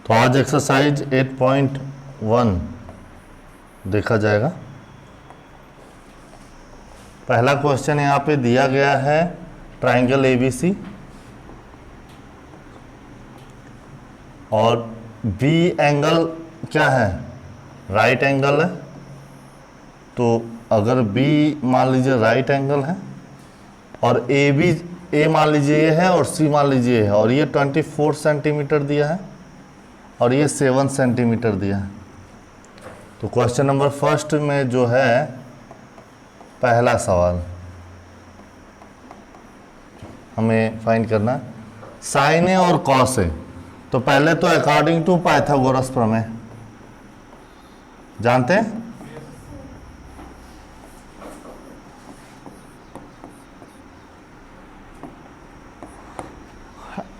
तो आज एक्सरसाइज 8.1 देखा जाएगा। पहला क्वेश्चन यहाँ पे दिया गया है ट्राइंगल एबीसी और बी एंगल क्या है, राइट एंगल है। तो अगर बी मान लीजिए राइट एंगल है और ए मान लीजिए ये है और सी मान लीजिए है और ये 24 सेंटीमीटर दिया है और ये 7 सेंटीमीटर दिया है। तो क्वेश्चन नंबर फर्स्ट में जो है पहला सवाल हमें फाइंड करना है साइन ए और कॉस ए। तो पहले तो अकॉर्डिंग टू पाइथागोरस प्रमेय जानते हैं,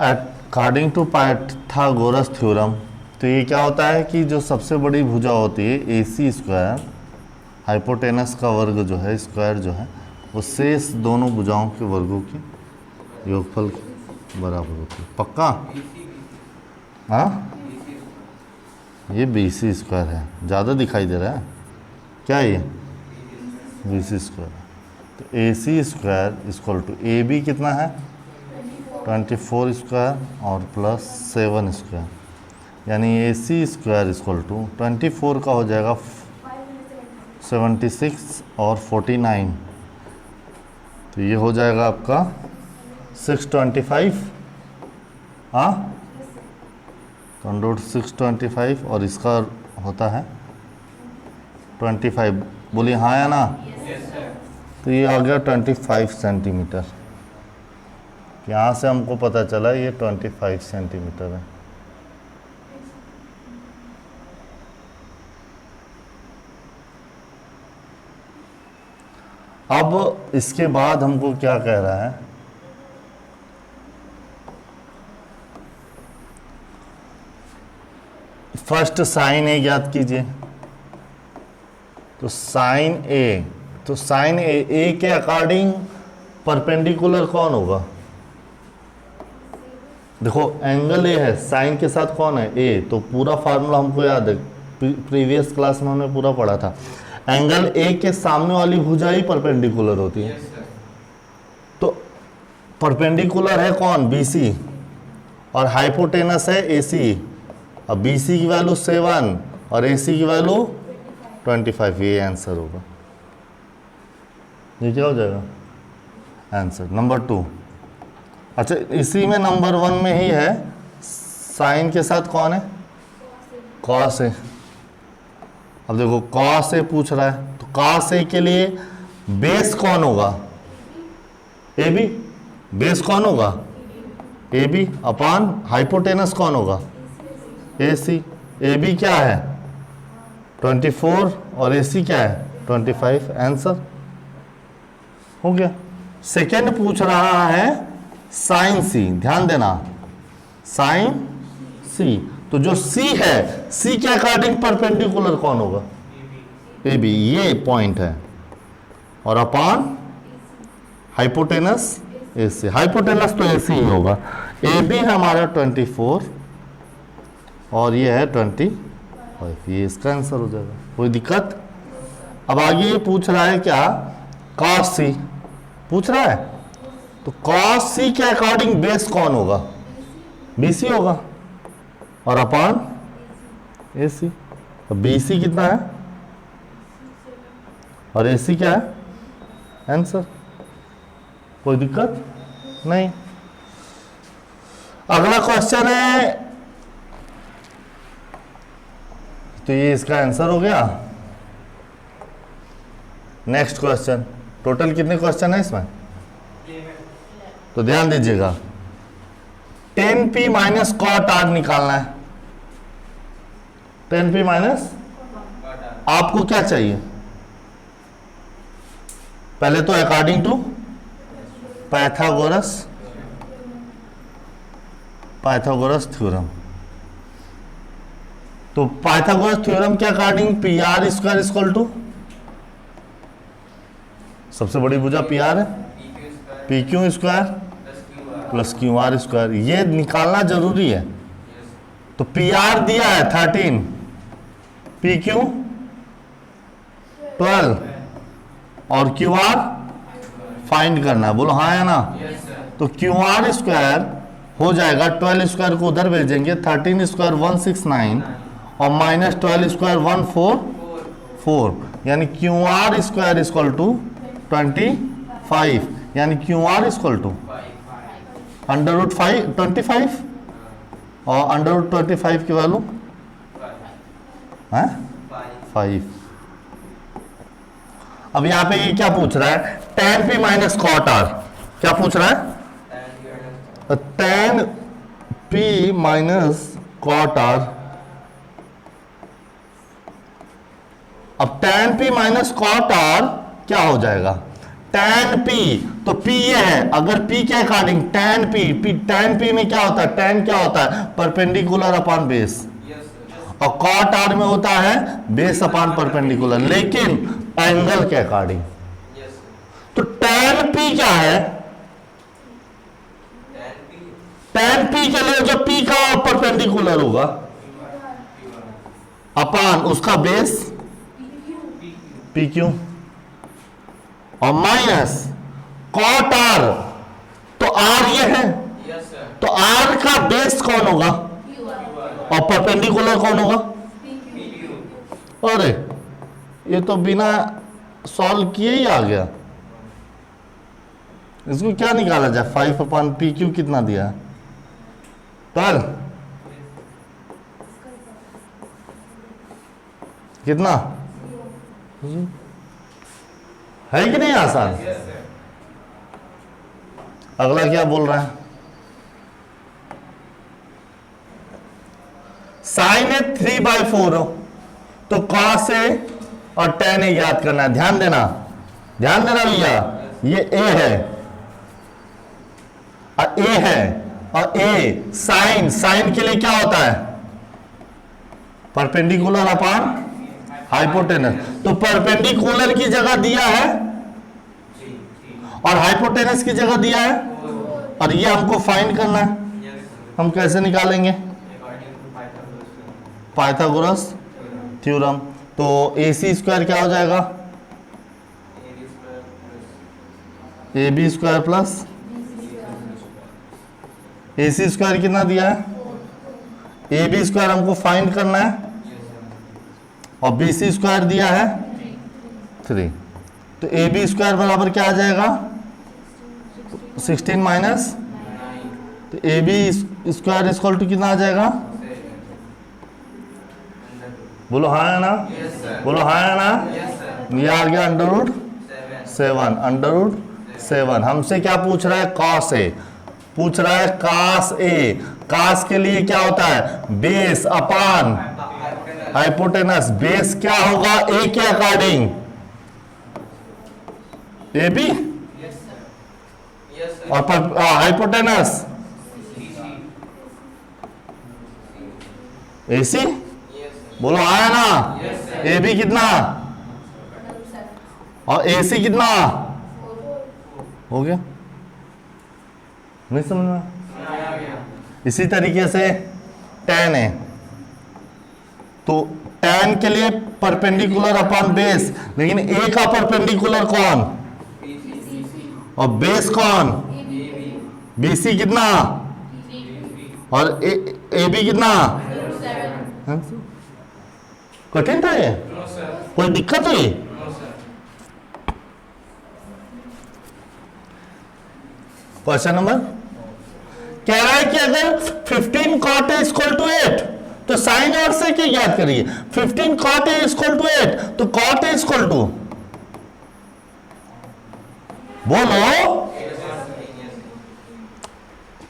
अकॉर्डिंग टू पाइथागोरस थ्योरम। तो ये क्या होता है कि जो सबसे बड़ी भुजा होती है ए सी स्क्वायर, हाइपोटेनस का वर्ग जो है स्क्वायर जो है वो शेष दोनों भुजाओं के वर्गों की योगफल के बराबर होती है। पक्का? हाँ, ये बी सी स्क्वायर है, ज़्यादा दिखाई दे रहा है क्या ये बी सी स्क्वायर। तो A C square equal to A B कितना है 24 स्क्वायर और प्लस 7 स्क्वायर, यानी A C square equal to 24 का हो जाएगा 76 और 49। तो ये हो जाएगा आपका 625, हाँ कंडोट 625 और इसका होता है 25। बोलिए हाँ या ना? तो ये आ गया 25 सेंटीमीटर। यहाँ से हमको पता चला ये 25 सेंटीमीटर है। अब इसके बाद हमको क्या कह रहा है, फर्स्ट साइन ए ज्ञात कीजिए। तो साइन ए, तो साइन ए के अकॉर्डिंग परपेंडिकुलर कौन होगा? देखो एंगल ए है, साइन के साथ कौन है ए, तो पूरा फार्मूला हमको याद है, प्रीवियस क्लास में हमने पूरा पढ़ा था। एंगल ए के सामने वाली भुजा ही परपेंडिकुलर होती है। तो परपेंडिकुलर है कौन? बीसी और हाइपोटेनस है एसी। अब बीसी की वैल्यू 7 और एसी की वैल्यू 25, ये आंसर होगा। ये क्या हो जाएगा आंसर नंबर 2। अच्छा, इसी में नंबर 1 में ही है, साइन के साथ कौन है? कॉस है। अब देखो कॉस ए पूछ रहा है, तो कॉस ए के लिए बेस कौन होगा? A B. बेस कौन होगा? ए बी अपॉन हाइपोटेनस कौन होगा? ए सी। ए बी क्या है 24 और ए सी क्या है 25। आंसर हो गया। सेकेंड पूछ रहा है साइन सी, ध्यान देना साइन सी। तो जो सी है, सी के अकॉर्डिंग परपेंडिकुलर कौन होगा? ए बी, ये पॉइंट है। और upon hypotenuse A C, hypotenuse तो ए सी ही होगा। ए बी है हमारा 24 और ये है 25, ये इसका आंसर हो जाएगा। कोई दिक्कत? अब आगे ये पूछ रहा है क्या, कॉस सी पूछ रहा है। तो कॉस सी के अकॉर्डिंग बेस कौन होगा? बीसी होगा और अपॉन एसी। तो बीसी कितना है और एसी क्या है? आंसर। कोई दिक्कत नहीं। अगला क्वेश्चन है, तो ये इसका आंसर हो गया। नेक्स्ट क्वेश्चन, टोटल कितने क्वेश्चन है इसमें? तो ध्यान दीजिएगा, 10p माइनस कॉट आर निकालना है। 10p माइनस, आपको क्या चाहिए? पहले तो अकॉर्डिंग टू पाइथागोरस थ्योरम। तो पाइथागोरस थ्योरम के according P R square equal to, सबसे बड़ी भुजा पी आर है, P Q square plus Q R square. ये निकालना जरूरी है। तो पी आर दिया है 13, पी क्यू 12 और क्यू आर फाइंड करना है। बोलो हाँ या ना। तो क्यू आर स्क्वायर हो जाएगा 12 स्क्वायर को उधर भेजेंगे, 13 स्क्वायर 169 और माइनस 12 स्क्वायर 144, यानी Q R square equal to 25, यानी Q R equal to under root 25 और अंडर रूट 25 की वैल्यू है 5। अब यहां पे ये क्या पूछ रहा है, tan p minus cot R. क्या पूछ रहा है, tan p minus cot R. अब tan p minus cot R क्या हो जाएगा, tan p, तो p ये है, अगर p के अकॉर्डिंग tan p में क्या होता है, tan क्या होता है, परपेंडिकुलर अपॉन बेस, और कॉट आर में होता है बेस अपॉन परपेंडिकुलर, लेकिन एंगल के अकॉर्डिंग। तो tan p क्या है, tan p के लिए जो p का परपेंडिकुलर होगा अपॉन उसका बेस पी क्यू, और माइनस कॉट आर, तो आर ये है, तो आर का बेस कौन होगा और परपेंडिकुलर कौन होगा। अरे ये तो बिना सॉल्व किए ही आ गया। इसको क्या निकाला जाए, 5 अपॉन पी क्यू कितना दिया है 12, कितना है कि नहीं आसान। अगला क्या बोल रहा है, साइन है 3/4 हो तो कॉस है और tan है याद करना है। ध्यान देना भैया, ये a है और a है, और a साइन के लिए क्या होता है, परपेंडिकुलर अपॉन हाइपोटेनस। तो परपेंडिकुलर की जगह दिया है और हाइपोटेनस की जगह दिया है, और ये हमको फाइंड करना है। हम कैसे निकालेंगे, पाइथागोरस थ्योरम। तो AC स्क्वायर क्या हो जाएगा, AB square plus AC square कितना दिया है, AB स्क्वायर हमको फाइंड करना है, और BC स्क्वायर दिया है 3। तो AB स्क्वायर बराबर क्या आ जाएगा 16 माइनस, तो AB स्क्वायर इक्वल टू कितना आ जाएगा, बोलो हाँ है ना, बोलो हाँ है ना। ये आ गया अंडर रूट 7। हमसे क्या पूछ रहा है, कॉस ए पूछ रहा है, कॉस ए। कॉस के लिए क्या होता है, बेस अपॉन हाइपोटेनस। बेस क्या होगा, ए के अकॉर्डिंग ए बी, और हाइपोटेनस AC। बोलो आया ना। ए बी कितना और AC कितना हो गया, नहीं समझ में। इसी तरीके से tan है, तो tan के लिए परपेंडिकुलर अपॉन बेस, लेकिन A का परपेंडिकुलर कौन और बेस कौन, BC कितना और AB कितना। कठिन था ये, कोई दिक्कत हुई। क्वेश्चन नंबर कह रहा है कि अगर 15 cot A इक्वल टू 8 तो साइन और से क्या याद करिए, 15 cot A इक्वल टू 8 तो cot A इक्वल टू, बोलो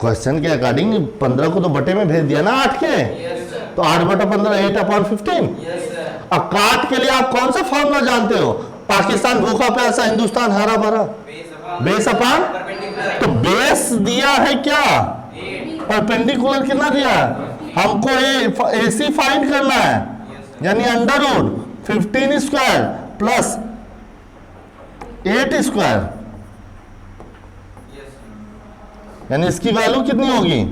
क्वेश्चन के अकॉर्डिंग 15 को तो बटे में भेज दिया ना 8 के, तो 8/15 8/15। अब काट के लिए आप कौन सा फॉर्मूला जानते हो, पाकिस्तान भूखा प्यासा हिंदुस्तान हरा भरा, बेस अपॉन। तो बेस दिया है क्या, परपेंडिकुलर कितना दिया है हमको, AC फाइंड करना है, यानी under root 15 square plus 8 square, यानी इसकी वैल्यू कितनी होगी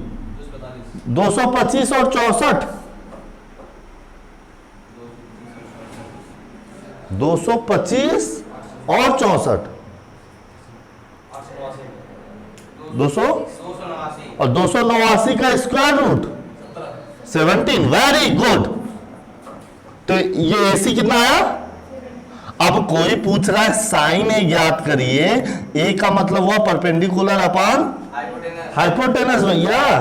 225 और 64, 225 और 64, 200 और 289 का स्क्वायर रूट 17। Very good. तो ये AC कितना आया? अब कोई पूछ रहा है साइन ए ज्ञात करिए, ए का मतलब हुआ परपेंडिकुलर अपॉन हाइपोटेनस भैया।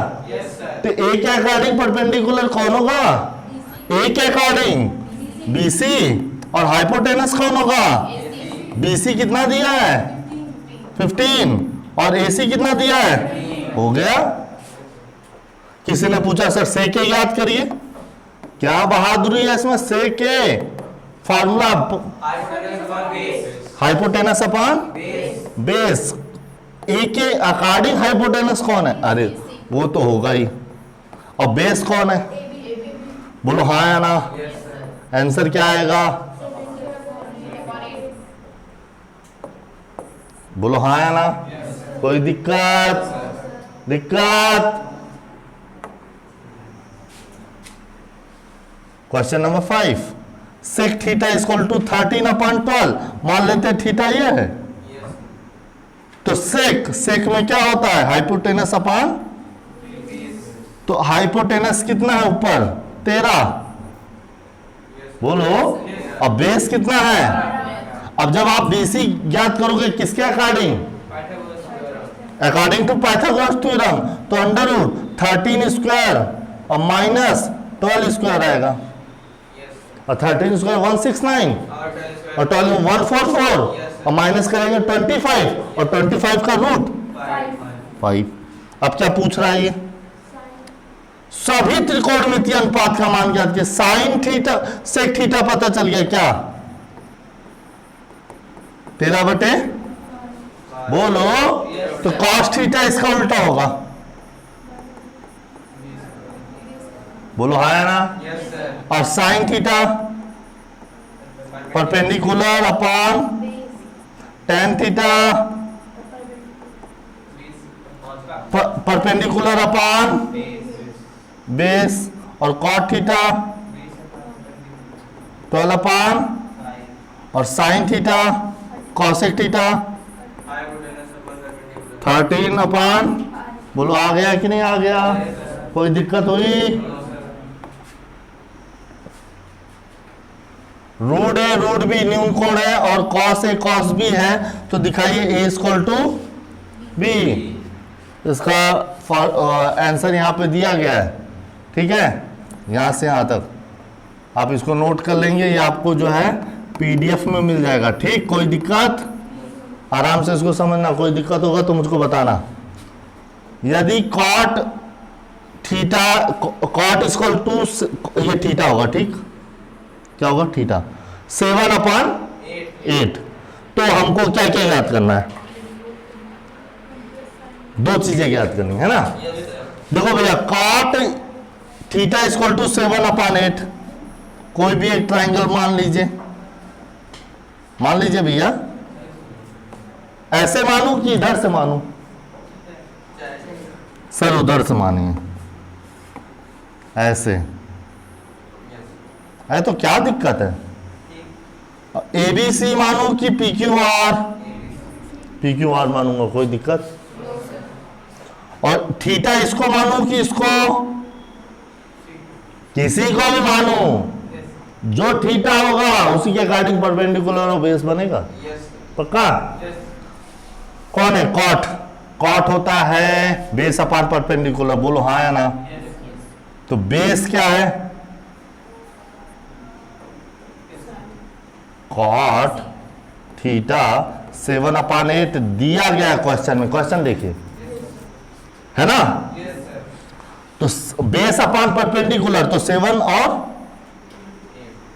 तो ए के अकॉर्डिंग परपेंडिकुलर कौन होगा? ए के अकॉर्डिंग BC, और हाइपोटेनस कौन होगा? BC कितना दिया है? 15, और AC कितना दिया है? हो गया। किसी ने पूछा सर सेक के याद करिए, क्या बहादुरी है इसमें? सेक के फार्मूला हाइपोटेनस अपॉन बेस। ए के अकॉर्डिंग हाइपोटेनस कौन है? अरे वो तो होगा ही। और बेस कौन है? बोलो हाँ या ना। आंसर क्या आएगा? बोलो हाँ या ना। कोई दिक्कत? Question number 5, sec theta equal to 13/12। मान लेते हैं थीटा ये है, तो सेक में क्या होता है? हाइपोटेनस अपॉन, तो हाइपोटेनस कितना है ऊपर? 13। बोलो। अब बेस कितना है? अब जब आप BC ज्ञात करोगे किसके according? According to Pythagoras theorem, तो अंडर रूट 13 स्क्वायर और माइनस 12 स्क्वायर आएगा, और 13 स्क्वायर 169, और 12 144, और माइनस करेंगे 25, और 25 का रूट 5। अब क्या पूछ रहा है ये? सभी त्रिकोणमितीय अनुपात का मान ज्ञात किया। साइन थीटा सेक थीटा पता चल गया क्या? 13/, बोलो। तो कॉस थीटा इसका उल्टा होगा। बोलो हाँ या ना। और sine theta perpendicular upon tan theta perpendicular upon base, और कॉट थीटा 12 अपॉन, और sine theta cosec theta 13 upon. बोलो आ गया कि नहीं आ गया? कोई दिक्कत हुई? रूट है, रूट भी न्यून कोण है, और कॉस है कॉस भी है, तो दिखाइए A इक्वल टू B। इसका आंसर यहां पे दिया गया है, ठीक है, यहां से यहां तक आप इसको नोट कर लेंगे, ये आपको जो है PDF में मिल जाएगा। ठीक, कोई दिक्कत? आराम से इसको समझना, कोई दिक्कत होगा तो मुझको बताना। यदि cot theta cot equal to, ये थीटा होगा, ठीक, क्या होगा? थीटा 7/8। तो हमको क्या क्या याद करना है? दो चीजें याद करनी है ना। देखो भैया, कॉट थीटा इक्वल टू 7/8। कोई भी एक ट्राइंगल मान लीजिए भैया, ऐसे मानू कि इधर से मानू? सर उधर से मानिए, ऐसे है तो क्या दिक्कत है? ABC मानू कि PQR मानूंगा, कोई दिक्कत? और थीटा इसको मानू कि इसको? किसी को भी मानू, जो थीटा होगा उसी के अकॉर्डिंग परपेंडिकुलर और बेस बनेगा। पक्का? कौन है? कॉट। कॉट होता है बेस अपान परपेंडिकुलर। बोलो हाँ या ना। तो बेस क्या है? कॉट थीटा 7/8 दिया गया क्वेश्चन में। क्वेश्चन देखिए, है ना। तो बेस अपान परपेंडिकुलर, तो 7 और,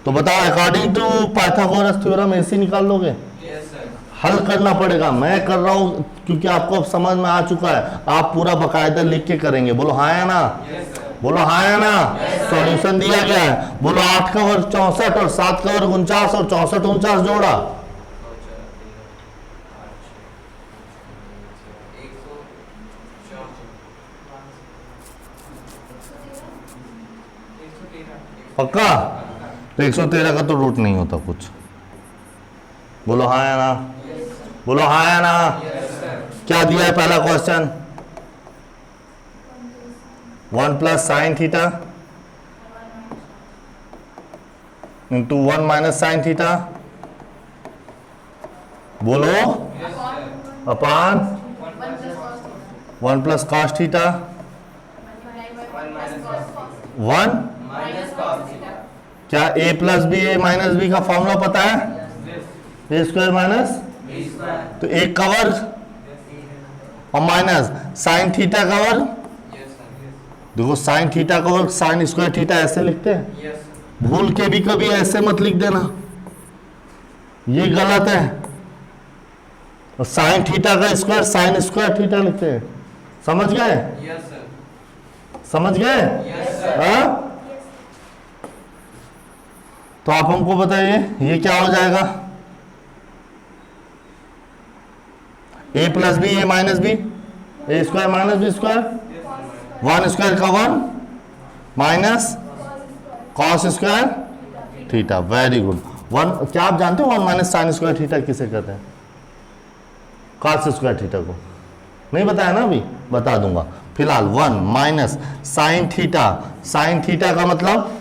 तो बताओ अकॉर्डिंग टू पाइथागोरस थ्योरम ऐसे निकाल लोगे? हल करना पड़ेगा, मैं कर रहा हूं क्योंकि आपको अब समझ में आ चुका है। आप पूरा बकायदा लिख के करेंगे। बोलो हाँ या ना। बोलो हाँ या ना। सॉल्यूशन दिया गया है। बोलो 8 का वर्ग 64 और 7 का वर्ग 49 और 64 49 जोड़ा, पक्का? तो 113 का तो रूट नहीं होता कुछ। बोलो हाँ या ना, बोलो हाँ या ना। क्या दिया है पहला question? 1 plus sine theta into 1 minus sine theta, बोलो अपान 1 प्लस कॉस थीटा 1। क्या ए plus B A minus B का फॉर्मूला पता है? ए स्क्वायर माइनस, तो एक का वर्ग और माइनस साइन थीटा का वर्ग। देखो साइन थीटा का वर्ग साइन स्क्वायर थीटा ऐसे लिखते हैं, भूल के भी कभी ऐसे मत लिख देना, ये गलत है। और साइन थीटा का स्क्वायर साइन स्क्वायर थीटा लिखते हैं, समझ गए? समझ गए? हाँ? तो आप हमको बताइए ये क्या हो जाएगा? A plus B A minus B, A square minus B square, 1 square का 1 minus cos square theta. Very good. 1, क्या आप जानते हो 1 माइनस साइन स्क्वायर थीटा किसे कहते हैं? कॉस स्क्वायर थीटा को। नहीं बताया ना अभी, बता दूंगा। फिलहाल 1 minus sine theta, sine theta का मतलब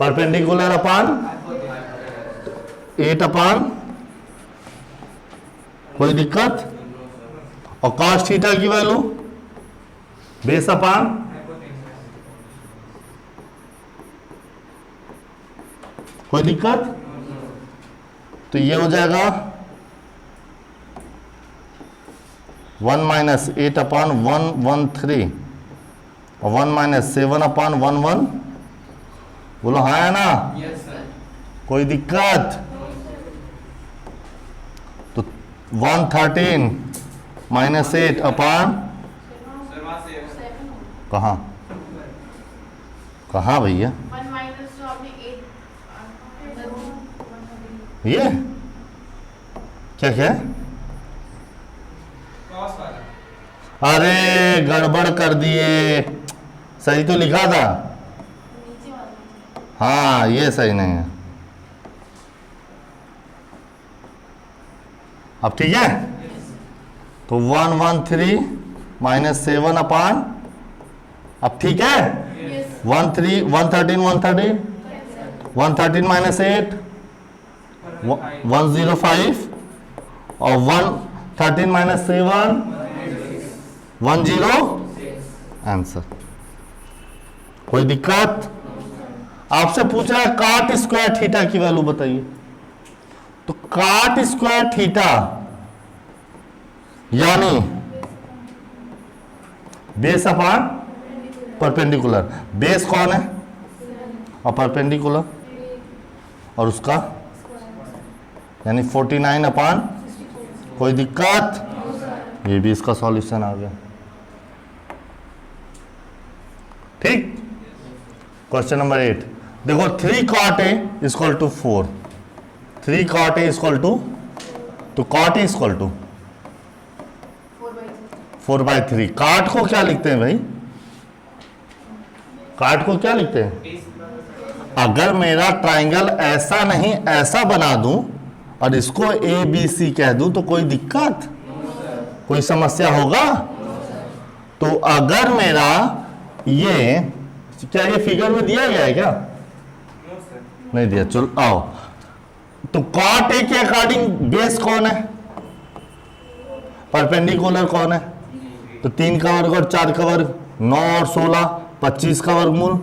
परपेंडिकुलर अपान 8 अपान, कोई दिक्कत? और कॉस थीटा की वैल्यू बेस अपान, कोई दिक्कत? तो ये हो जाएगा 1 माइनस 8 अपान 113 और 1 माइनस 7 अपान 11। बोलो हाँ या ना? कोई दिक्कत? तो 113 माइनस 8 अपान, कहाँ कहाँ भैया? ये क्या क्या? अरे गड़बड़ कर दिए, सही तो लिखा था। हाँ ये सही नहीं है। अब ठीक है? तो 113 माइनस 7 अपान, अब ठीक है? 113 113 माइनस 8 105 और 113 माइनस 7 10। आंसर। कोई दिक्कत? आपसे पूछ रहा है काट स्क्वायर थीटा की वैल्यू बताइए। तो काट स्क्वायर थीटा यानी बेस अपान परपेंडिकुलर। बेस कौन है और परपेंडिकुलर, और उसका यानी 49 अपान, कोई दिक्कत? ये भी इसका सॉल्यूशन आ गया। ठीक। क्वेश्चन नंबर 8 देखो, 3 cot A equal to 4, 3 cot A equal to, तो cot A इक्वल टू 4/3। काट को क्या लिखते हैं भाई? काट को क्या लिखते हैं? अगर मेरा ट्राइंगल ऐसा नहीं ऐसा बना दूं और इसको ABC कह दूं तो कोई दिक्कत, कोई समस्या होगा? तो अगर मेरा ये, क्या ये फिगर में दिया गया है क्या? नहीं दिया। चलो आओ, तो कॉट ए के अकॉर्डिंग बेस कौन है, परपेंडिकुलर कौन है? तो 3 का वर्ग और 4 का वर्ग, 9 और 16 25 का वर्गमूल।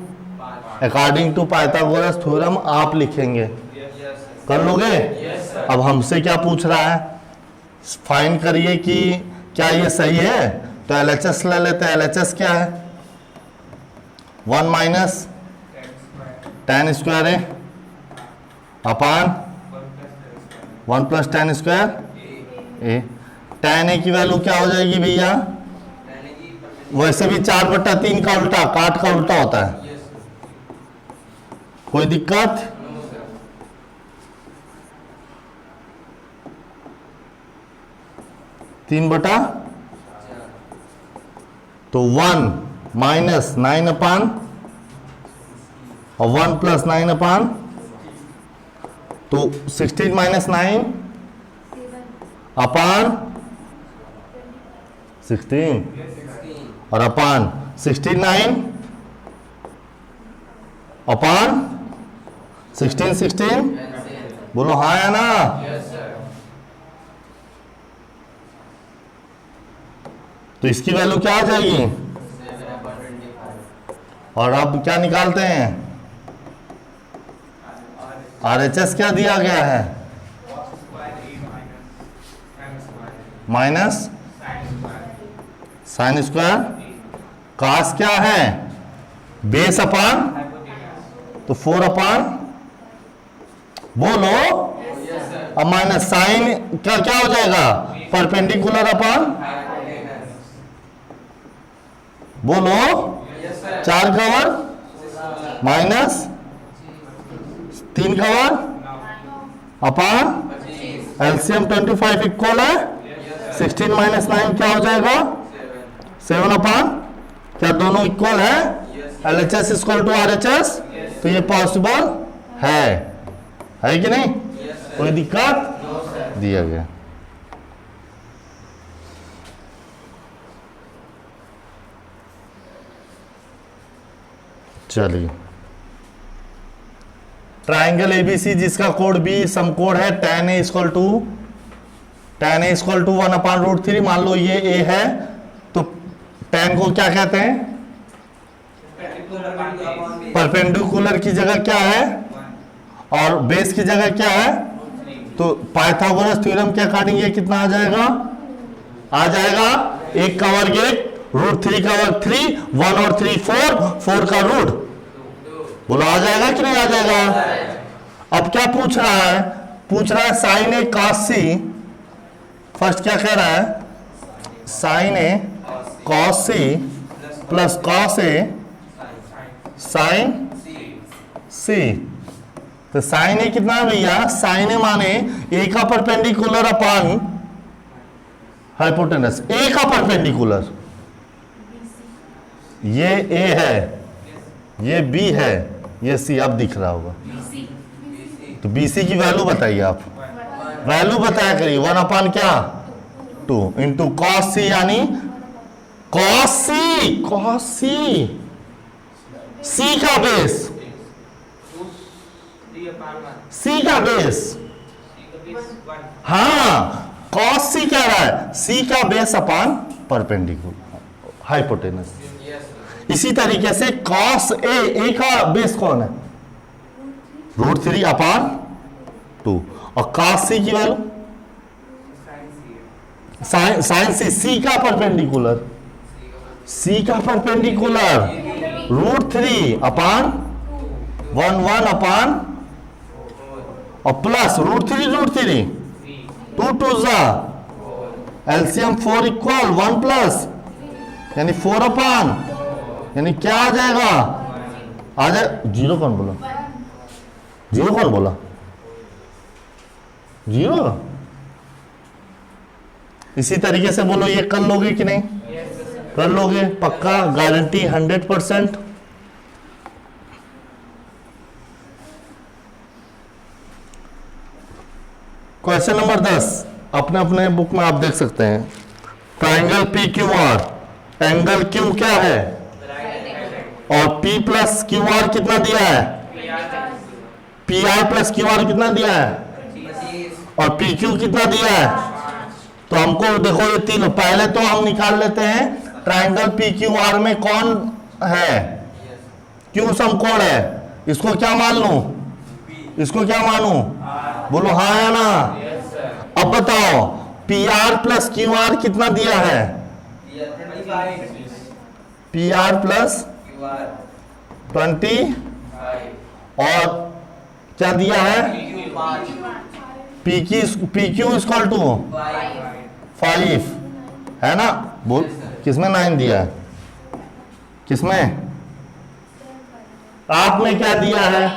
अकॉर्डिंग टू पाइथागोरस थ्योरम आप लिखेंगे, कर लोगे? अब हमसे क्या पूछ रहा है? फाइंड करिए कि क्या ये सही है। तो LHS ले लेते हैं। LHS क्या है? 1 माइनस tan स्क्वायर है अपान 1 plus tan square A. tan A की वैल्यू क्या हो जाएगी भैया? वैसे भी 4/3 का उल्टा, काट का उल्टा होता है। कोई दिक्कत? तीन बटा, तो 1 माइनस 9 अपान और 1 प्लस 9 अपान, तो 16 माइनस 9 अपान 16 और अपान 69 अपान 16 बोलो हाँ या ना। तो इसकी वैल्यू क्या आ जाएगी, और अब क्या निकालते हैं, RHS क्या दिया गया है, माइनस साइन स्क्वायर, कास क्या है, बेस अपान, तो 4 अपान, बोलो, अब माइनस साइन क्या क्या हो जाएगा, परपेंडिकुलर अपान, बोलो, 4 कवर माइनस 3 कवर अपान, एलसीएम 25 इक्वल है 16 माइनस 9 क्या हो जाएगा, 7 अपान, क्या दोनों इक्वल है, LHS इक्वल टू RHS, तो ये पॉसिबल है कि नहीं, कोई दिक्कत, दिया गया। चलिए, ट्राइंगल एबीसी जिसका कोड बी सम कोड है tan a equal to 1 upon root 3, मान लो ये a है, तो tan को क्या कहते हैं, परपेंडिकुलर की जगह क्या है और बेस की जगह क्या है, तो पाइथागोरस थ्योरम के अकॉर्डिंग ये कितना आ जाएगा 1 का वर्ग 1 रूट 3 का वर्ग 3, 1 और 3 4 का रूट, बोलो आ जाएगा कि नहीं आ जाएगा। अब क्या पूछ रहा है साइन ए कॉस सी, फर्स्ट क्या कह रहा है, sign A cos C plus cos A sign सी, तो साइन ए कितना है भैया, साइन ए माने ए का परपेंडिकुलर अपान हाइपोटेनस, ए का परपेंडिकुलर, ये ए है, ये बी है, ये सी, अब दिख रहा होगा, तो BC की वैल्यू बताइए आप, वैल्यू बताया करिए, 1 अपान क्या 2 इंटू कॉस सी, यानी कॉस सी सी का बेस, सी का बेस, हाँ कॉस सी कह रहा है, सी का बेस अपान परपेंडिकुलर हाइपोटेनस। इसी तरीके से कॉस ए का बेस कौन है, रूट 3 अपान 2, और कॉस सी की वैल्यू साइन सी का परपेंडिकुलर, रूट 3 अपान 1 अपान और plus root 3 2 2 LCM 4 equal 1 plus, यानी 4 अपान, यानी क्या आ जाए, जीरो कौन बोला, जीरो। इसी तरीके से बोलो, ये कर लोगे कि नहीं, कर लोगे पक्का, गारंटी 100%। क्वेश्चन नंबर 10 अपने बुक में आप देख सकते हैं, ट्राइंगल PQR, एंगल Q क्या है, और P प्लस क्यू आर कितना दिया है, PR प्लस क्यू आर कितना दिया है, और PQ कितना दिया है, तो हमको देखो ये तीनों, पहले तो हम निकाल लेते हैं ट्राइंगल PQR में कौन है, क्यों समकोण है, इसको क्या मान लूं, इसको क्या मानूं, बोलो हाँ या ना। अब बताओ PR प्लस QR कितना दिया है, PR प्लस 20 और क्या दिया है, PQ इक्वल टू 5 है ना, बोल किसमें 9 दिया है, किसमें, आपने क्या दिया है,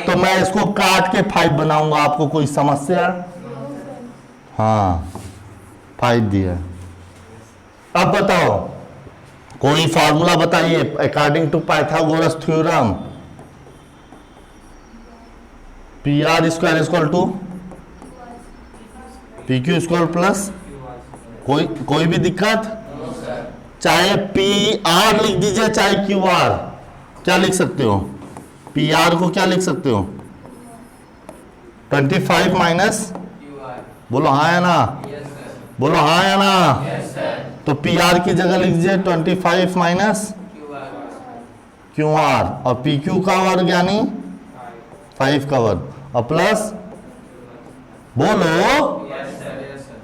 तो मैं इसको काट के 5 बनाऊंगा, आपको कोई समस्या, हाँ 5 दिया है। अब बताओ कोई फार्मूला बताइए according to Pythagoras theorem, P R square equal to P Q square plus, कोई भी दिक्कत? चाहे पी आर लिख दीजिए चाहे क्यू आर, क्या लिख सकते हो? पी आर को क्या लिख सकते हो? 25 माइनस, बोलो हाँ या ना, बोलो हाँ या ना। तो पी आर की जगह लिख दीजिए 25 माइनस क्यू आर, और पी क्यू का वर्ग यानी 5 का वर्ग, और प्लस बोलो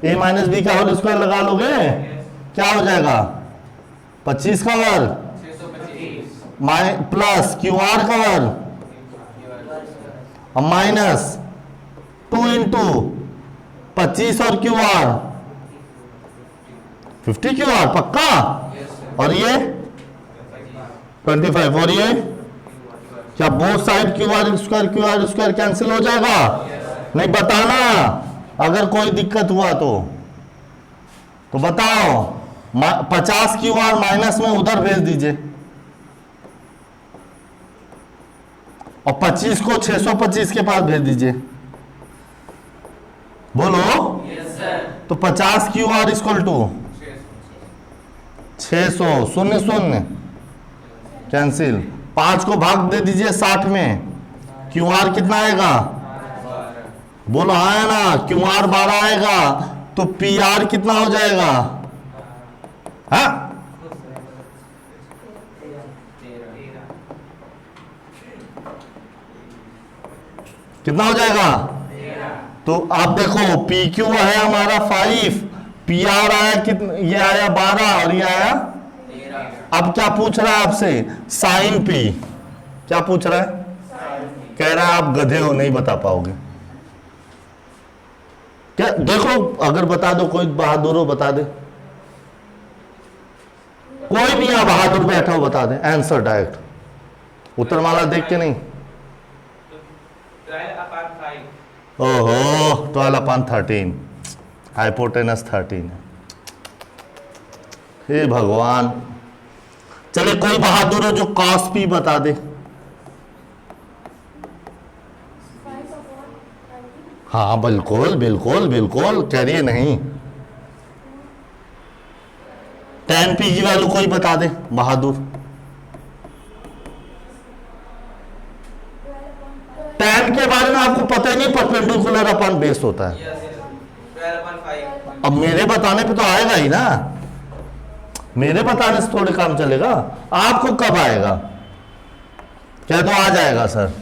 ए माइनस बी का होल स्क्वायर लगा लोगे, क्या हो जाएगा? 25 का वर्ग प्लस क्यू आर का वर्ग और माइनस 2 इंटू 25 और क्यू आर 50 क्यू आर पक्का, और ये 25, और ये क्या both side Q R square cancel हो जाएगा? नहीं, बताना अगर कोई दिक्कत हुआ तो बताओ। 50 क्यू आर माइनस में उधर भेज दीजिए, और 25 को 625 के पास भेज दीजिए। बोलो तो 50 Q R equal to 600, 0 0 cancel, 5 को भाग दे दीजिए 60 में, क्यू आर कितना आएगा? बोलो हाँ ना, क्यू आर 12 आएगा, तो पी आर कितना हो जाएगा? हाँ, कितना हो जाएगा? तो आप देखो पी क्यू है हमारा 5, पी आर आया कितना? ये आया 12 और ये आया। अब क्या पूछ रहा है आपसे? Sine P. क्या पूछ रहा है? कह रहा है आप गधे हो, नहीं बता पाओगे। क्या देखो, अगर बता दो, कोई बहादुर हो बता दे, कोई भी यहां बहादुर बैठा हो बता दे आंसर डायरेक्ट, उत्तरमाला देख के नहीं। ओहो 12/13, हाइपोटेनस 13 है। हे भगवान, चले कोई बहादुर हो जो कॉस पी बता दे। हाँ बिल्कुल बिल्कुल बिल्कुल, कह रही है नहीं। tan पी की वैल्यू कोई बता दे बहादुर। tan के बारे में आपको पता ही नहीं, परपेंडिकुलर अपन बेस होता है। अब मेरे बताने पे तो आएगा ही ना, मेरे बताने से थोड़े काम चलेगा। आपको कब आएगा? कह दो आ जाएगा सर,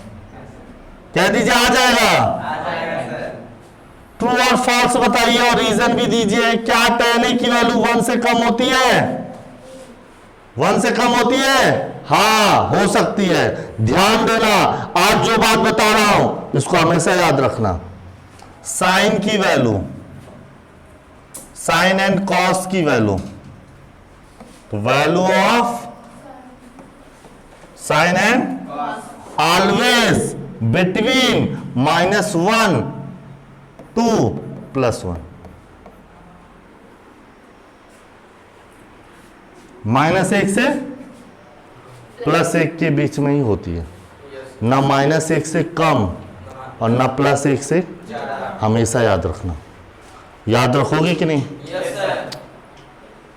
कह दीजिए आ जाएगा। ट्रू और फॉल्स बताइए और रीजन भी दीजिए। क्या tan A की वैल्यू 1 से कम होती है? 1 से कम होती है? हाँ हो सकती है। ध्यान देना, आज जो बात बता रहा हूं इसको हमेशा याद रखना। साइन की वैल्यू, साइन एंड कॉस की वैल्यू, तो value of sine and always between -1 to +1, -1 से +1 के बीच में ही होती है, ना -1 से कम और ना +1 से। हमेशा याद रखना। याद रखोगे कि नहीं?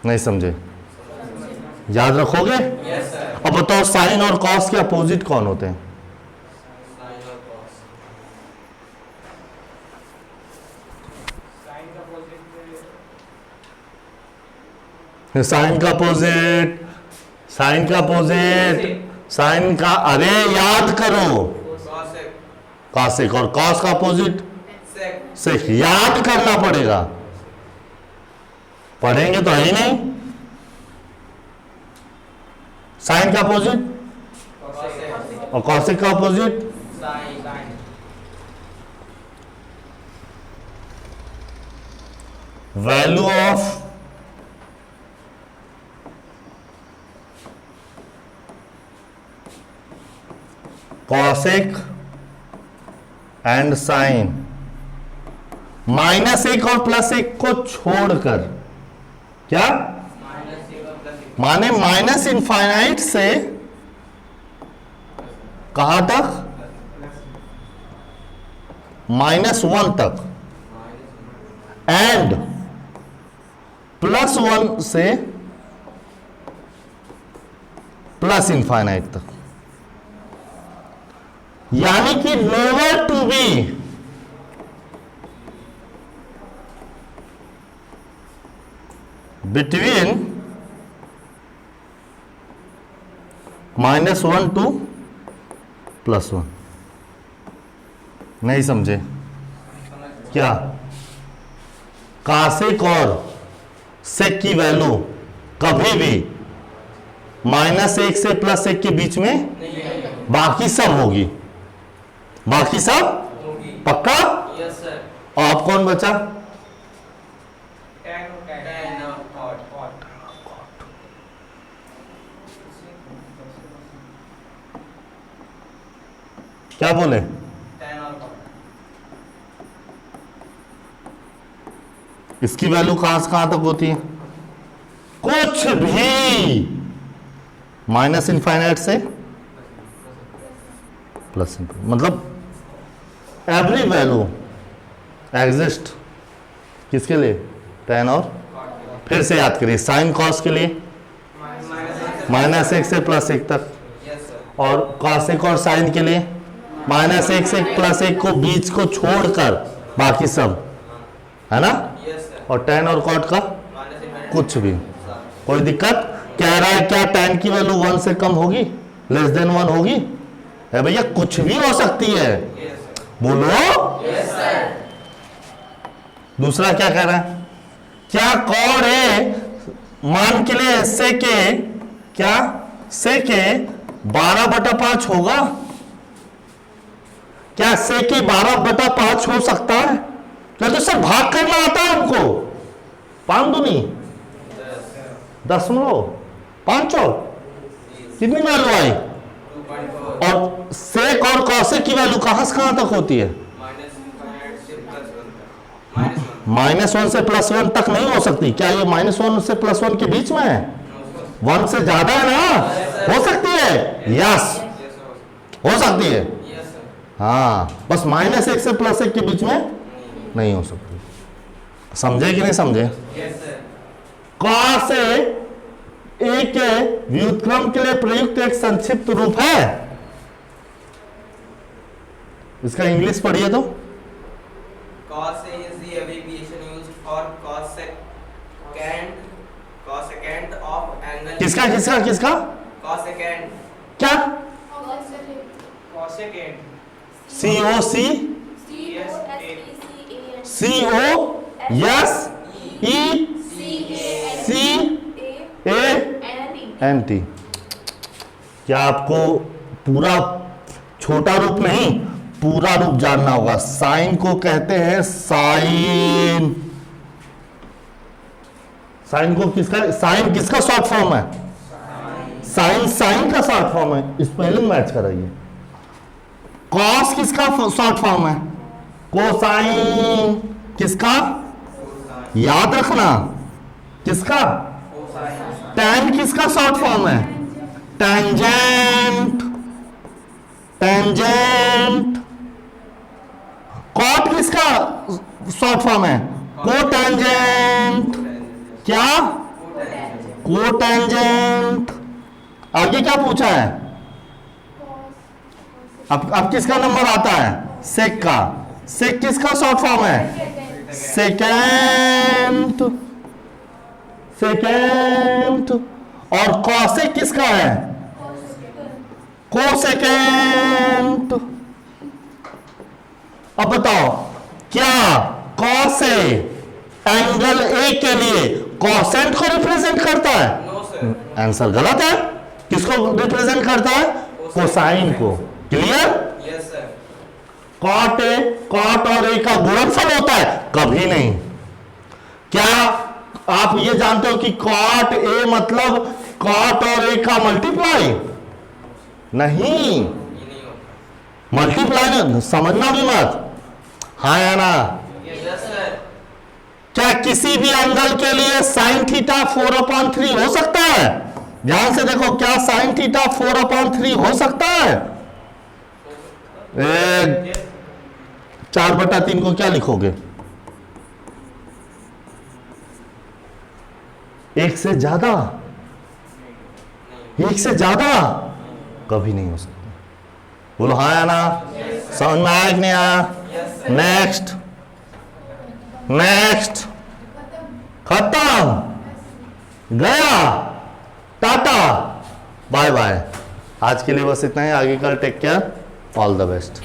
नहीं समझे? याद रखोगे? अब बताओ साइन और कॉस के अपोजिट कौन होते हैं? साइन का अपोजिट, साइन का अपोजिट, साइन का, अरे याद करो, कॉसेक, और कॉस का अपोजिट सेक। याद करना पड़ेगा, पढ़ेंगे तो है ही नहीं। साइन का अपोजिट और कॉसेक का opposite value of cosec and sine, -1 और +1 को छोड़कर, क्या माने माइनस इनफाइनाइट से कहां तक? -1 तक एंड +1 से +∞ तक, यानी कि never to be between -1 to +1। नहीं समझे क्या? कासेक और सेक की वैल्यू कभी भी -1 से +1 के बीच में बाकी सब होगी, बाकी सब पक्का? Yes sir. आप कौन बचा? क्या बोले? इसकी वैल्यू कहां से कहां तक होती है? कुछ भी -∞ से +∞, मतलब एवरी वैल्यू एग्जिस्ट किसके लिए? tan और, फिर से याद करिए, साइन कॉस के लिए -1 से +1 तक, और कॉसेक और साइन के लिए -1 से +1 को बीच को छोड़कर बाकी सब, है ना? और tan और कॉट का कुछ भी, कोई दिक्कत? कह रहा है क्या tan की वैल्यू 1 से कम होगी, <1 होगी? है भैया, कुछ भी हो सकती है, बोलो। दूसरा क्या कह रहा है? क्या कॉड ए मान के लिए से के, क्या से के 12/5 होगा? क्या से के 12/5 हो सकता है? क्या तो सर भाग करना आता है हमको? 5 दूनी 10.5 कितनी वैल्यू आई? और सेक और कॉसेक की वैल्यू कहां से कहां तक होती है? -1 से +1 तक नहीं हो सकती। क्या ये -1 से +1 के बीच में है? 1 से ज्यादा है ना? हो सकती है, यस हो सकती है, हाँ, बस -1 से +1 के बीच में नहीं हो सकती। समझे कि नहीं समझे? कॉस ए के व्युत्क्रम के लिए प्रयुक्त एक संक्षिप्त रूप है। इसका इंग्लिश पढ़िए तो। Cos A is the abbreviation used for cosecant of angle. किसका किसका किसका? Cosecant. क्या? Cosecant. COC COSECANT। क्या आपको पूरा छोटा रूप नहीं, पूरा रूप जानना होगा? साइन को कहते हैं साइन। साइन को किसका, साइन किसका शॉर्ट फॉर्म है? साइन साइन का शॉर्ट फॉर्म है। स्पेलिंग मैच कराइए। कॉस किसका शॉर्ट फॉर्म है? कोसाइन। किसका? याद रखना, किसका? टैन किसका शॉर्ट फॉर्म है? टेंजेंट। टेंजेंट। कॉट किसका शॉर्ट फॉर्म है? कोटेंजेंट। क्या? कोटेंजेंट। आगे क्या पूछा है? अब किसका नंबर आता है? सेक का। सेक किसका शॉर्ट फॉर्म है? सेकेंट। सेकेंट। और कॉसेक किसका है? कोसेकेंट। अब बताओ, क्या कॉस एंगल ए के लिए कॉसेंट को रिप्रेजेंट करता है? No sir. आंसर गलत है। किसको रिप्रेजेंट करता है? कोसाइन को। क्लियर? Yes sir. कॉट और ए का गुणनफल होता है? कभी नहीं। क्या आप ये जानते हो कि कॉट ए मतलब कॉट और ए का मल्टीप्लाई? नहीं, मल्टीप्लाई नहीं, समझना भी मत। हाँ या ना? Yes sir. क्या किसी भी एंगल के लिए साइन थीटा 4/3 हो सकता है? ध्यान से देखो, क्या साइन थीटा 4/3 हो सकता है? 4/3 को क्या लिखोगे? 1 से ज्यादा? 1 से ज्यादा कभी नहीं हो सकता। बोलो हाँ या ना? समझ में आया कि नहीं आया? Next next. खत्म, गया, टाटा, बाय बाय। आज के लिए बस इतना ही। आगे कल take care, all the best.